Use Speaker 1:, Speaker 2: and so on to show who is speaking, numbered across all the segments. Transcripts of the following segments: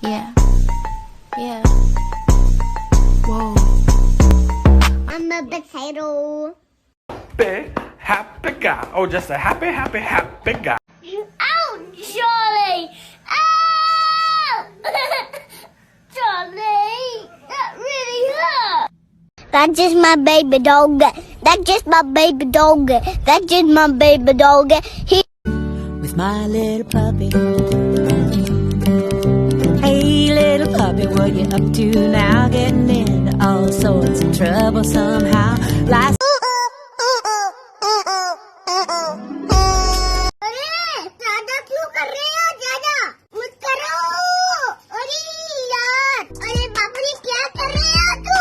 Speaker 1: Yeah. Yeah. Whoa.
Speaker 2: I'm a potato.
Speaker 3: Happy guy. Oh, just a happy guy.
Speaker 2: Ow, Charlie! Ow! Charlie, that really hurt. That's just my baby dog. That's just my baby dog. That's just my baby dog.
Speaker 4: With my little puppy. Hey, little puppy, what you up to now? Getting into all sorts of trouble somehow. Life's
Speaker 2: अरे ज्यादा क्यों कर रहे हो? ज्यादा मत करो. अरे यार, अरे बाप रे, क्या कर रहे हो तू?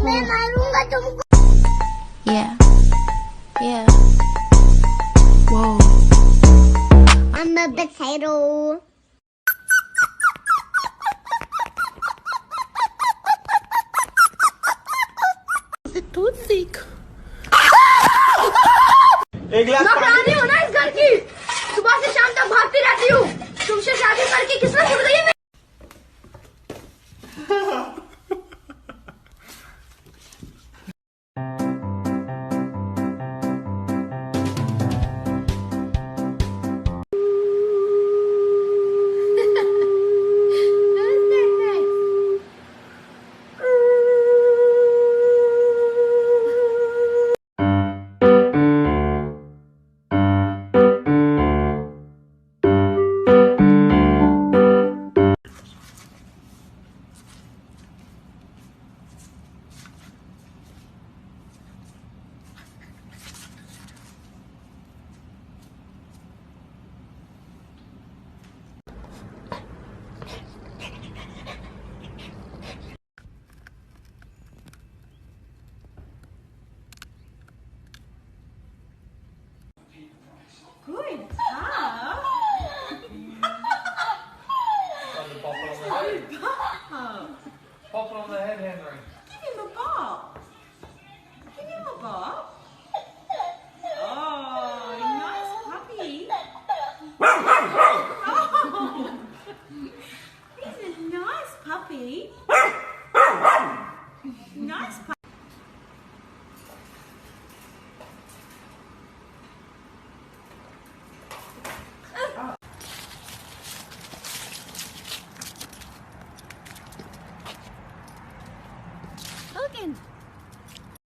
Speaker 2: मैं मारूंगा तुमको.
Speaker 1: Yeah. Yeah. Whoa.
Speaker 2: I'm a potato.
Speaker 3: एक गिलास
Speaker 5: नौकरानी हो ना इस घर की. सुबह से शाम तक भागती रहती हूँ. तुमसे शादी करके किस्मत जुड़ गई है.
Speaker 4: good. Tough.
Speaker 3: Pop it on the head, Henry.
Speaker 4: Give him a bop. Give him a bop. Oh, nice puppy.